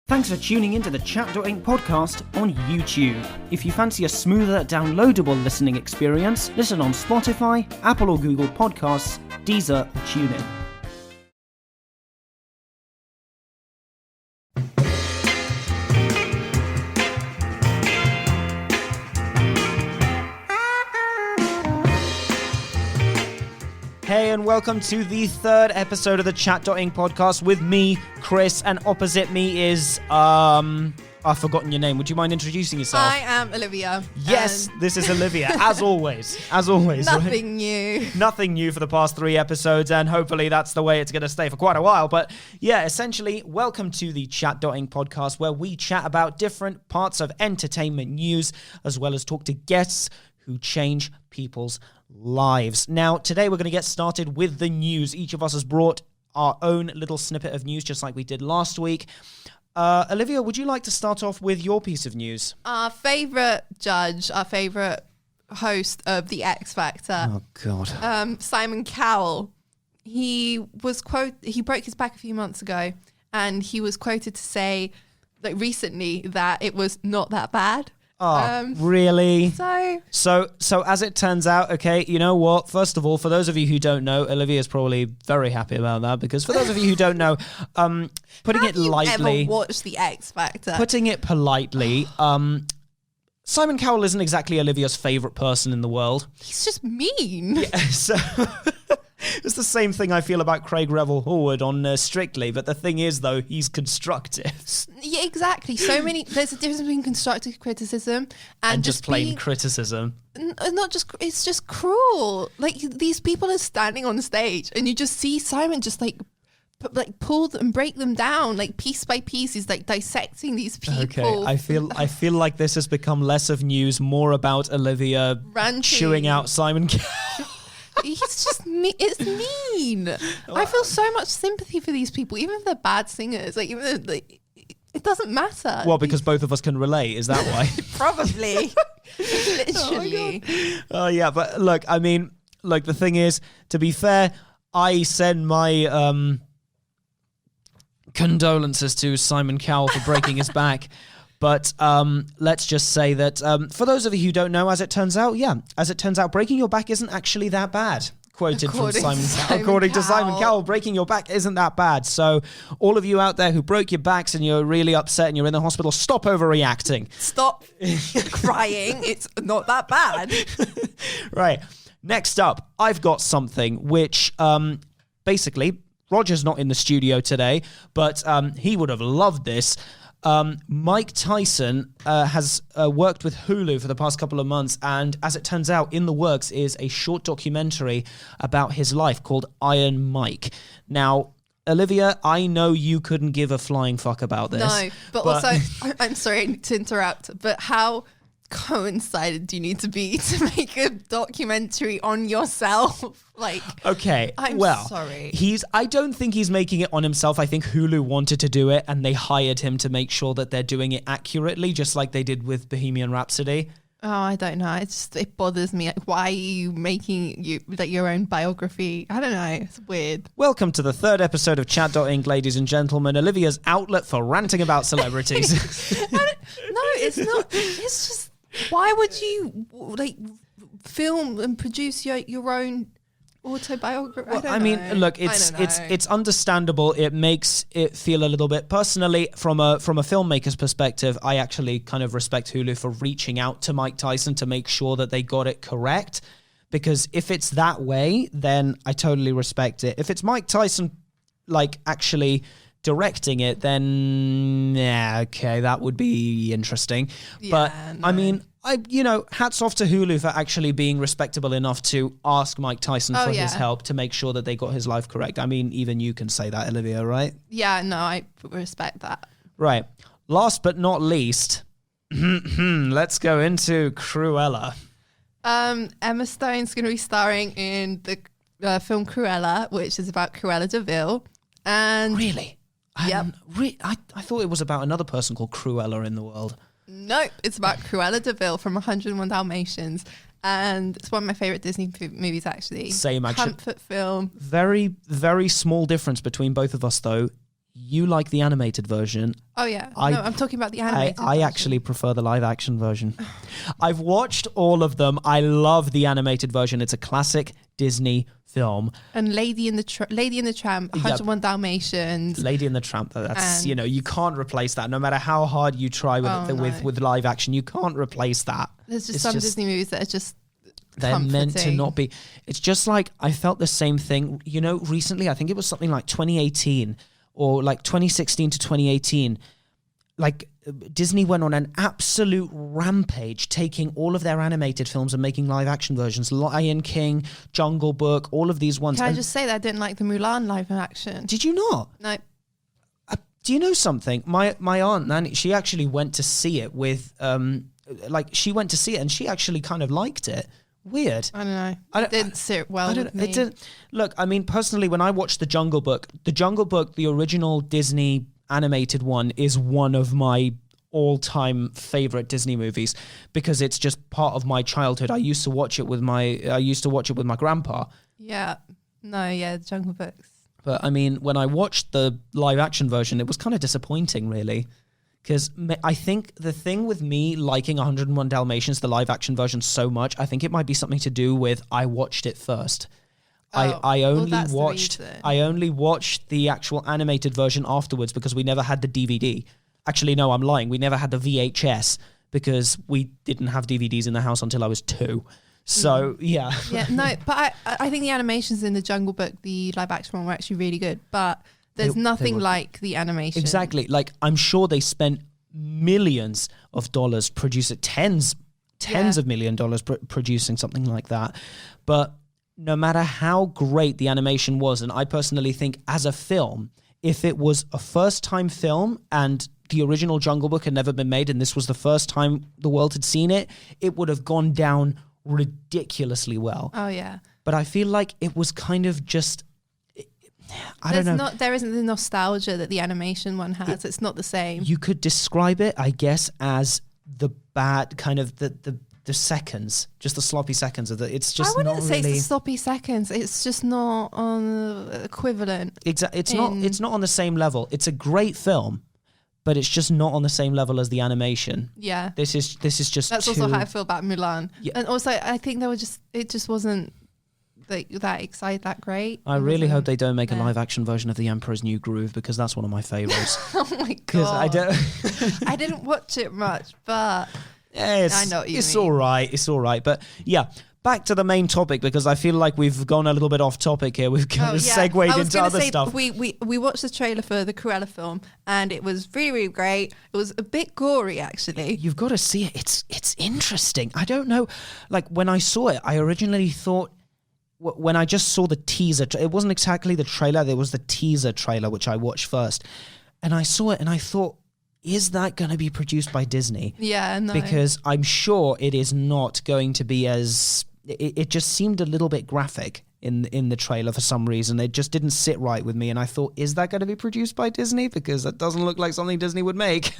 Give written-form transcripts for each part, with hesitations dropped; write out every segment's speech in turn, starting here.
Thanks for tuning into the Chat.Inc podcast on YouTube. If you fancy a smoother, downloadable listening experience, listen on Spotify, Apple or Google Podcasts, Deezer or TuneIn. Hey, and welcome to the third episode of the Chat.Inc podcast with me, Chris, and opposite me is, I've forgotten your name. Would you mind introducing yourself? I am Olivia. Yes, this is Olivia, as always. As always. Nothing new. Nothing new for the past 3 episodes, and hopefully that's the way it's going to stay for quite a while. But yeah, essentially, welcome to the Chat.Inc podcast, where we chat about different parts of entertainment news, as well as talk to guests who change people's lives. Now, today we're going to get started with the news. Each of us has brought our own little snippet of news, just like we did last week. Olivia, would you like to start off with your piece of news? Our favourite judge, our favourite host of The X Factor. Oh, God. Simon Cowell. He broke his back a few months ago, and he was quoted to say, like, recently, that it was not that bad. Oh, really? So as it turns out, okay, you know what? First of all, for those of you who don't know, Olivia is probably very happy about that, because for those of you who don't know, putting it lightly, have you ever watched The X Factor? Putting it politely, Simon Cowell isn't exactly Olivia's favourite person in the world. He's just mean. Yeah, so it's the same thing I feel about Craig Revel-Horwood on Strictly, but the thing is, though, he's constructive. Yeah, exactly. There's a difference between constructive criticism and just plain criticism. It's just cruel. Like, these people are standing on stage, and you just see Simon just pull them and break them down, like, piece by piece. He's like dissecting these people. Okay, I feel like this has become less of news, more about Olivia ranting, chewing out Simon Cowell. He's just it's mean. I feel so much sympathy for these people, even if they're bad singers. Like, even though, it doesn't matter. Well, because both of us can relate, is that why? Probably. Literally. Oh, yeah, but look, the thing is, to be fair, I send my condolences to Simon Cowell for breaking his back. But let's just say that for those of you who don't know, as it turns out, breaking your back isn't actually that bad. Quoted from Simon Cowell. According to Simon Cowell, breaking your back isn't that bad. So all of you out there who broke your backs and you're really upset and you're in the hospital, stop overreacting. Stop crying. It's not that bad. Right. Next up, I've got something which basically, Roger's not in the studio today, but he would have loved this. Mike Tyson has worked with Hulu for the past couple of months, and as it turns out, in the works is a short documentary about his life called Iron Mike. Now, Olivia, I know you couldn't give a flying fuck about this. No, but also, I'm sorry to interrupt, but how coincided do you need to be to make a documentary on yourself? Like, okay, I'm sorry. I don't think he's making it on himself. I think Hulu wanted to do it, and they hired him to make sure that they're doing it accurately, just like they did with Bohemian Rhapsody. Oh, I don't know. It bothers me. Like, why are you making your own biography? I don't know. It's weird. Welcome to the third episode of Chat.Inc, ladies and gentlemen. Olivia's outlet for ranting about celebrities. No, it's not. It's just, why would you film and produce your own autobiography? Well, look, it's understandable. It makes it feel a little bit, personally, from a filmmaker's perspective, I actually kind of respect Hulu for reaching out to Mike Tyson to make sure that they got it correct. Because if it's that way, then I totally respect it. If it's Mike Tyson, actually directing it, then yeah, okay, that would be interesting. Yeah, but no. Hats off to Hulu for actually being respectable enough to ask Mike Tyson for his help to make sure that they got his life correct. I mean, even you can say that, Olivia, right? Yeah, no, I respect that. Right. Last but not least, let's go into Cruella. Emma Stone's going to be starring in the film Cruella, which is about Cruella de Vil. And really? Yep. I thought it was about another person called Cruella in the world. Nope, it's about Cruella de Vil from 101 Dalmatians. And it's one of my favourite Disney movies, actually. Same, actually. Comfort film. Very, very small difference between both of us, though. you like the animated version. Oh, yeah. I'm talking about the animated version. I actually prefer the live action version. I've watched all of them. I love the animated version. It's a classic Disney film. And Lady and the Tramp, 101 Dalmatians. Lady and the Tramp, that's, you can't replace that. No matter how hard you try with live action, you can't replace that. There's just Disney movies that are just they're comforting. Meant to not be. It's just like, I felt the same thing, recently. I think it was something like 2018 or like 2016 to 2018. Like Disney went on an absolute rampage, taking all of their animated films and making live action versions. Lion King, Jungle Book, all of these ones. Can I just say that I didn't like the Mulan live action? Did you not? No. Do you know something? My aunt Nanny, she actually went to see it with she went to see it and she actually kind of liked it. Weird. I don't know. It didn't sit well with me. It didn't. Look, I mean, personally, when I watched the Jungle Book, the original Disney animated one is one of my all-time favorite Disney movies because it's just part of my childhood. I used to watch it with my grandpa. Yeah. No, yeah, the Jungle Books. But I mean, when I watched the live action version, it was kind of disappointing, really. Because I think the thing with me liking 101 Dalmatians, the live action version, so much, I think it might be something to do with I watched it first. I only watched the actual animated version afterwards because we never had the DVD. Actually, no, I'm lying. We never had the VHS because we didn't have DVDs in the house until I was 2. So, yeah. Yeah, no, but I think the animations in the Jungle Book, the live action one, were actually really good. But there's nothing like the animation. Exactly. Like, I'm sure they spent millions of dollars producing, tens of $1 million producing something like that. But no matter how great the animation was, and I personally think as a film, if it was a first-time film and the original Jungle Book had never been made and this was the first time the world had seen it, it would have gone down ridiculously well. Oh, yeah. But I feel like it was kind of just... I don't know. There isn't the nostalgia that the animation one has. It's not the same. You could describe it, I guess, as the bad kind of the seconds, just the sloppy seconds of the. It's just. I wouldn't say it's the sloppy seconds. It's just not on the equivalent. Exactly. It's not on the same level. It's a great film, but it's just not on the same level as the animation. Yeah. This is just. That's also how I feel about Mulan. Yeah. And also, I think it just wasn't. That great. I really hope they don't make a live action version of The Emperor's New Groove because that's one of my favorites. Oh my god! I didn't watch it much, but I know what you mean. It's all right. It's all right. But yeah, back to the main topic because I feel like we've gone a little bit off topic here. We've kind of segued into other stuff. We watched the trailer for the Cruella film and it was really, really great. It was a bit gory, actually. You've got to see it. It's interesting. I don't know. Like when I saw it, I originally thought. When I just saw the teaser, it wasn't exactly the trailer, there was the teaser trailer, which I watched first. And I saw it and I thought, is that going to be produced by Disney? Yeah, no. Because I'm sure it is not going to be as... It just seemed a little bit graphic in the trailer for some reason. It just didn't sit right with me. And I thought, is that going to be produced by Disney? Because that doesn't look like something Disney would make.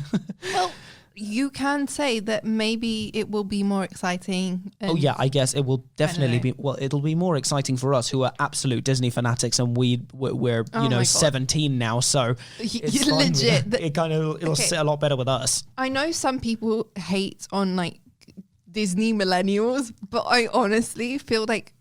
Well... You can say that maybe it will be more exciting. Oh yeah, I guess it will definitely be. Well, it'll be more exciting for us who are absolute Disney fanatics, and we're 17 now, so it's legit. It'll sit a lot better with us. I know some people hate on like Disney millennials, but I honestly feel like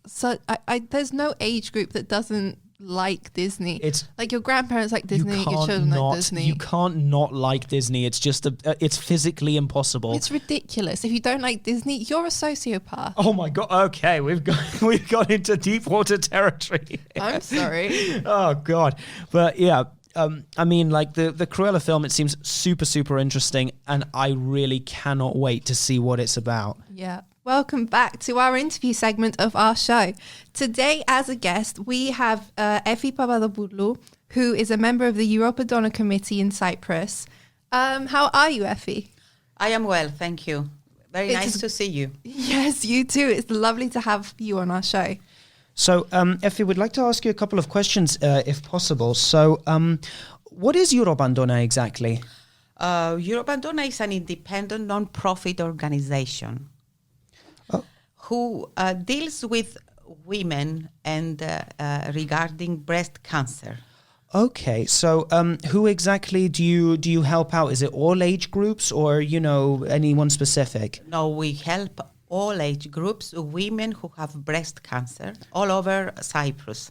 there's no age group that doesn't like Disney. It's like your grandparents like Disney, your children like Disney. You can't not like Disney. It's just it's physically impossible. It's ridiculous. If you don't like Disney, you're a sociopath. Oh my god. Okay, we've got into deep water territory. I'm sorry. Oh god. But yeah, I mean, like the Cruella film, it seems super, super interesting, and I really cannot wait to see what it's about. Yeah. Welcome back to our interview segment of our show. Today, as a guest, we have Effie Papadopoulou, who is a member of the Europa Donna Committee in Cyprus. How are you, Effie? I am well, thank you. Very nice to see you. Yes, you too. It's lovely to have you on our show. So, Effie, we'd like to ask you a couple of questions, if possible. So, what is Eurobandona exactly? Eurobandona is an independent non-profit organization who deals with women and regarding breast cancer. Okay, so who exactly do you help out? Is it all age groups or, anyone specific? No, we help all age groups, women who have breast cancer all over Cyprus.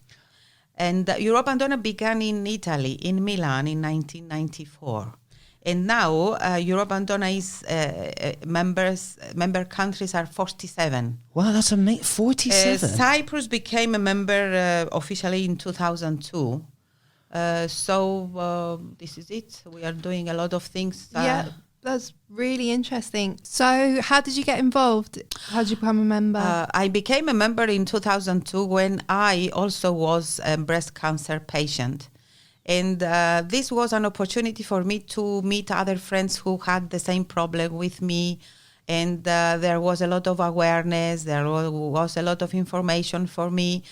And Eurobandona began in Italy, in Milan, in 1994. And now Eurobandona is member countries are 47. Wow, that's amazing. 47. Cyprus became a member officially in 2002. So this is it. We are doing a lot of things. Yeah, that's really interesting. So how did you get involved? How did you become a member? I became a member in 2002 when I also was a breast cancer patient. And this was an opportunity for me to meet other friends who had the same problem with me. And there was a lot of awareness. There was a lot of information for me,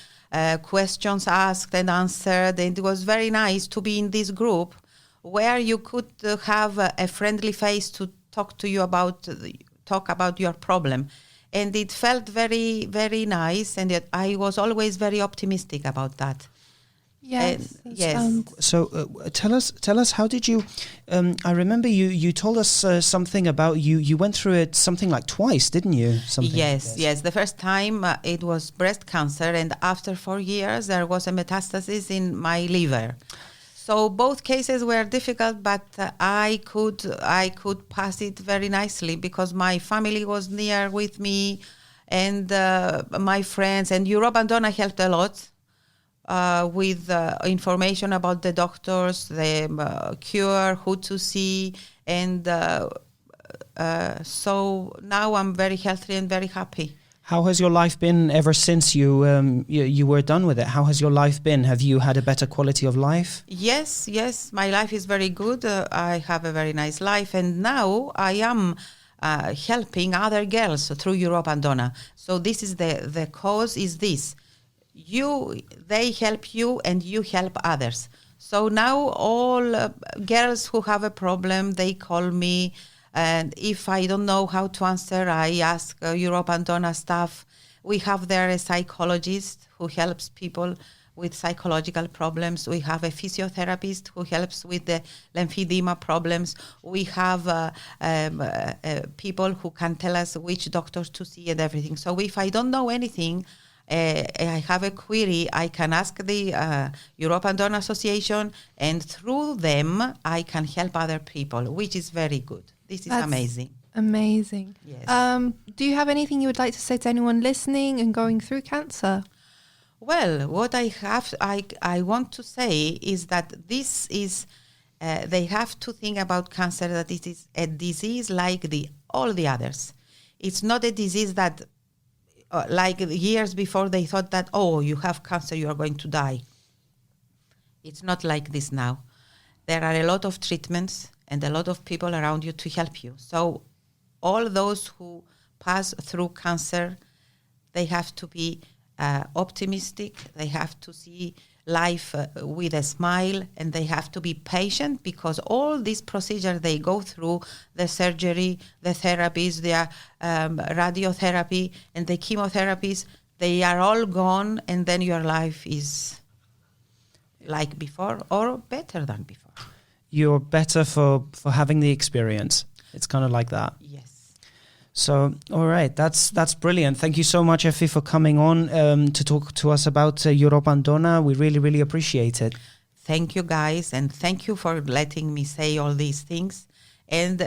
questions asked and answered. And it was very nice to be in this group where you could have a friendly face to talk about your problem. And it felt very, very nice. And I was always very optimistic about that. Yes. So tell us, how did you? I remember you told us something about you went through it something like twice, didn't you? Yes. The first time it was breast cancer, and after 4 years there was a metastasis in my liver. So both cases were difficult, but I could pass it very nicely because my family was near with me, and my friends, and Eurobandona helped a lot. With information about the doctors, the cure, who to see, and so now I'm very healthy and very happy. How has your life been ever since you were done with it? How has your life been? Have you had a better quality of life? Yes, my life is very good. I have a very nice life, and now I am helping other girls through Eurobandona. So this is the cause is this. They help you and you help others. So now all girls who have a problem, they call me, and if I don't know how to answer, I ask Eurobandona staff. We have there a psychologist who helps people with psychological problems. We have a physiotherapist who helps with the lymphedema problems. We have people who can tell us which doctors to see and everything. So if I don't know anything, I have a query, I can ask the Eurobandona Association, and through them I can help other people, which is very good. This is amazing. Amazing. Yes. Do you have anything you would like to say to anyone listening and going through cancer? Well, what I want to say is that this is, they have to think about cancer, that it is a disease like all the others. It's not a disease that like years before they thought that, you have cancer, you are going to die. It's not like this now. There are a lot of treatments and a lot of people around you to help you. So all those who pass through cancer, they have to be optimistic. They have to see life with a smile, and they have to be patient because all these procedures they go through, the surgery, the therapies, the radiotherapy, and the chemotherapies, they are all gone, and then your life is like before or better than before. You're better for having the experience. It's kind of like that. Yes. So, all right, that's brilliant. Thank you so much, Effie, for coming on to talk to us about Eurobandona. We really, really appreciate it. Thank you, guys, and thank you for letting me say all these things. And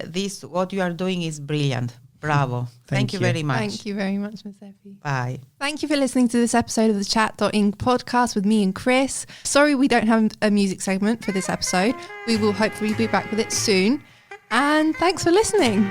what you are doing is brilliant. Bravo. Thank you very much. Thank you very much, Ms. Effie. Bye. Thank you for listening to this episode of the Chat.Inc podcast with me and Chris. Sorry we don't have a music segment for this episode. We will hopefully be back with it soon. And thanks for listening.